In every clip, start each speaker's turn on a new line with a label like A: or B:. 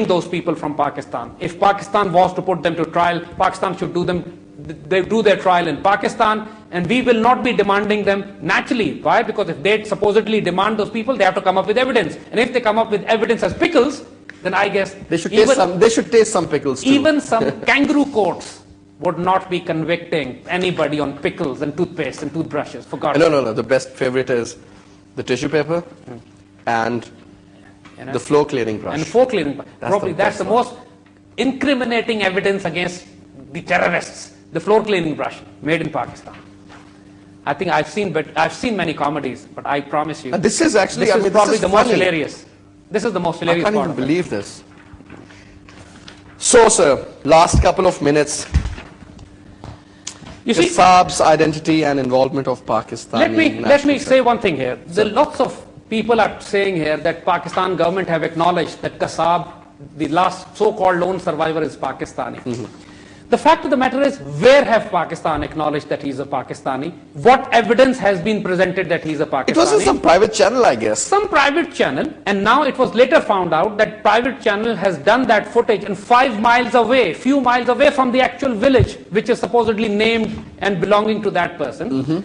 A: those people from Pakistan. If Pakistan was to put them to trial, Pakistan should they do their trial in Pakistan, and we will not be demanding them naturally. Why? Because if they supposedly demand those people, they have to come up with evidence. And if they come up with evidence as pickles, then I guess
B: they should taste some pickles too.
A: Even some kangaroo courts would not be convicting anybody on pickles and toothpaste and toothbrushes, for God's sake.
B: No. The best favorite is the tissue paper and the floor cleaning brush.
A: And floor cleaning brush. Probably that's the most incriminating evidence against the terrorists. The floor cleaning brush made in Pakistan. I think I've seen many comedies, but I promise you,
B: this is
A: probably the most hilarious. This is the most hilarious part.
B: I can't even believe this. So, sir, last couple of minutes.
A: You see,
B: Kassab's identity and involvement of Pakistan.
A: Let me say one thing here. Lots of people are saying here that Pakistan government have acknowledged that Kassab, the last so-called lone survivor, is Pakistani. The fact of the matter is, where have Pakistan acknowledged that he's a Pakistani? What evidence has been presented that he's a Pakistani?
B: It was in some private channel, I guess.
A: Some private channel, and now it was later found out that private channel has done that footage and 5 miles away, few miles away from the actual village, which is supposedly named and belonging to that person.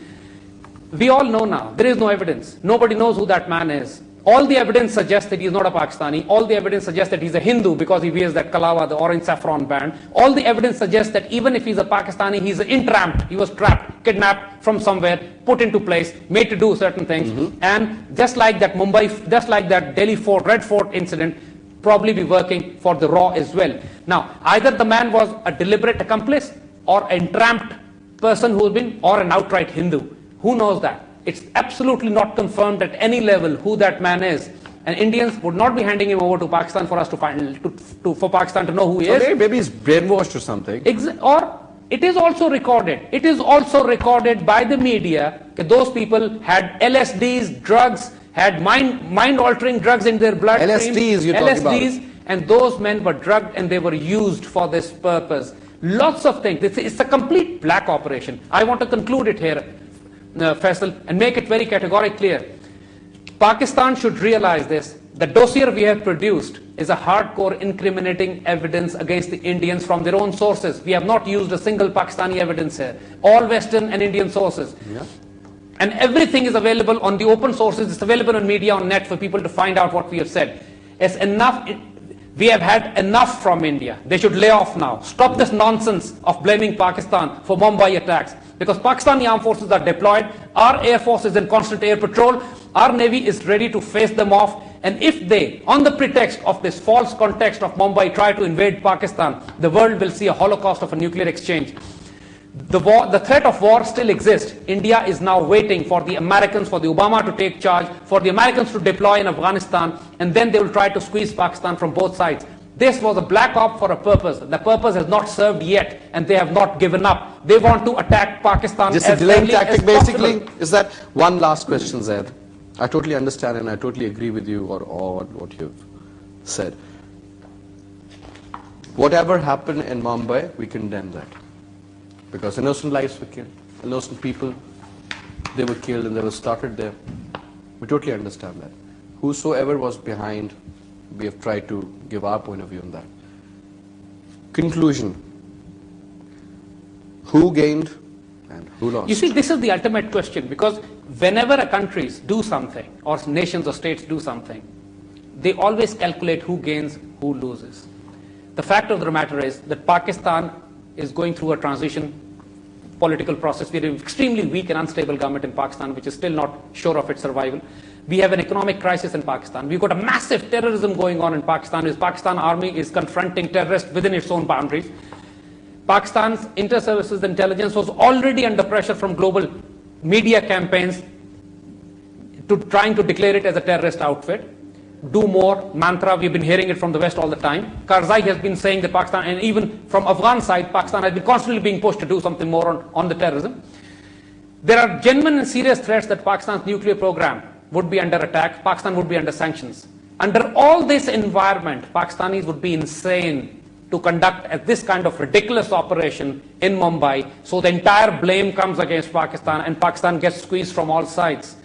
A: We all know now, there is no evidence. Nobody knows who that man is. All the evidence suggests that he's not a Pakistani. All the evidence suggests that he's a Hindu because he wears that kalawa, the orange saffron band. All the evidence suggests that even if he's a Pakistani, he's entrapped. He was trapped, kidnapped from somewhere, put into place, made to do certain things. And just like that Delhi Fort, Red Fort incident, probably be working for the raw as well. Now, either the man was a deliberate accomplice or an entrapped person or an outright Hindu. Who knows that? It's absolutely not confirmed at any level who that man is. And Indians would not be handing him over to Pakistan for us to for Pakistan to know who he is.
B: Maybe he's brainwashed or something.
A: Or it is also recorded. It is also recorded by the media that those people had LSDs, drugs, had mind-altering drugs in their bloodstream.
B: LSDs, you're talking about.
A: And those men were drugged and they were used for this purpose. Lots of things. It's a complete black operation. I want to conclude it here, Faisal, and make it very categorically clear. Pakistan should realize this. The dossier we have produced is a hardcore incriminating evidence against the Indians from their own sources. We have not used a single Pakistani evidence here. All Western and Indian sources. Yeah. And everything is available on the open sources. It's available on media, on net, for people to find out what we have said. It's enough. We have had enough from India. They should lay off now. Stop this nonsense of blaming Pakistan for Mumbai attacks. Because Pakistani armed forces are deployed, our air force is in constant air patrol, our navy is ready to face them off, and if they, on the pretext of this false context of Mumbai, try to invade Pakistan, the world will see a holocaust of a nuclear exchange. The threat of war still exists. India is now waiting for the Americans, for the Obama to take charge, for the Americans to deploy in Afghanistan, and then they will try to squeeze Pakistan from both sides. This was a black op for a purpose. The purpose has not served yet, and they have not given up. They want to attack Pakistan
B: just
A: as
B: a delaying tactic,
A: basically.
B: Is that one last question, Zaid? I totally understand and I totally agree with you or what you've said. Whatever happened in Mumbai, we condemn that. Because innocent lives were killed, innocent people, they were killed and they were slaughtered there. We totally understand that. Whosoever was behind, we have tried to give our point of view on that. Conclusion. Who gained and who lost?
A: You see, this is the ultimate question, because whenever a countries do something, or nations or states do something, they always calculate who gains, who loses. The fact of the matter is that Pakistan is going through a transition political process. We have an extremely weak and unstable government in Pakistan, which is still not sure of its survival. We have an economic crisis in Pakistan. We've got a massive terrorism going on in Pakistan. The Pakistan army is confronting terrorists within its own boundaries. Pakistan's inter-services intelligence was already under pressure from global media campaigns to trying to declare it as a terrorist outfit. Do more mantra, we've been hearing it from the West all the time. Karzai has been saying that Pakistan, and even from Afghan side, Pakistan has been constantly being pushed to do something more on the terrorism. There are genuine and serious threats that Pakistan's nuclear program would be under attack, Pakistan would be under sanctions. Under all this environment, Pakistanis would be insane to conduct this kind of ridiculous operation in Mumbai, so the entire blame comes against Pakistan and Pakistan gets squeezed from all sides.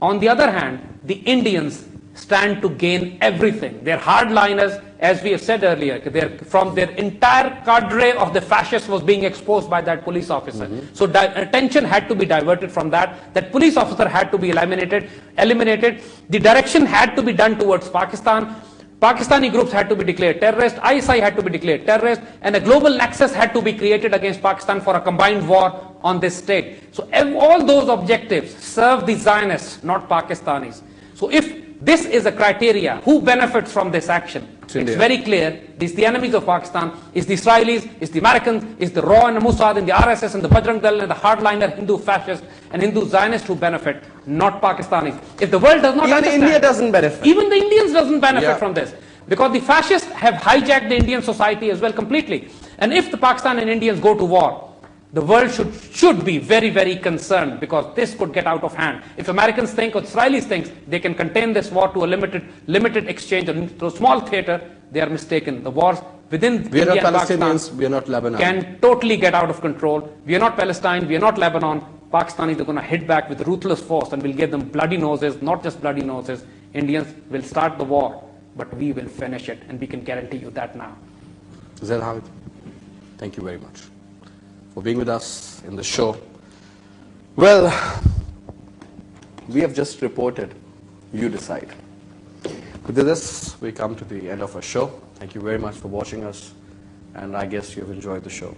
A: On the other hand, the Indians stand to gain everything. They're hardliners, as we have said earlier. From their entire cadre of the fascists was being exposed by that police officer. So attention had to be diverted from that. That police officer had to be eliminated. The direction had to be done towards Pakistan. Pakistani groups had to be declared terrorist, ISI had to be declared terrorist, and a global nexus had to be created against Pakistan for a combined war on this state. So all those objectives serve the Zionists, not Pakistanis. So if this is a criteria, who benefits from this action? It's very clear. It's the enemies of Pakistan, it's the Israelis, it's the Americans, it's the RAW and the Mossad and the RSS and the Bajrang Dal and the hardliner Hindu fascists and Hindu Zionists who benefit, not Pakistanis. If the world does not
B: Even
A: understand,
B: India doesn't benefit.
A: Even the Indians doesn't benefit from this. Because the fascists have hijacked the Indian society as well completely. And if the Pakistan and Indians go to war, the world should be very, very concerned, because this could get out of hand. If Americans think or Israelis think they can contain this war to a limited exchange or to a small theater, they are mistaken. The wars within India and Pakistan
B: we are not Lebanon.
A: Can totally get out of control. We are not Palestine, we are not Lebanon. Pakistanis are going to hit back with ruthless force and we'll give them bloody noses, not just bloody noses. Indians will start the war, but we will finish it, and we can guarantee you that now.
B: Zaid Hamid, thank you very much for being with us in the show. Well, we have just reported. You decide. With this, we come to the end of our show. Thank you very much for watching us, and I guess you've enjoyed the show.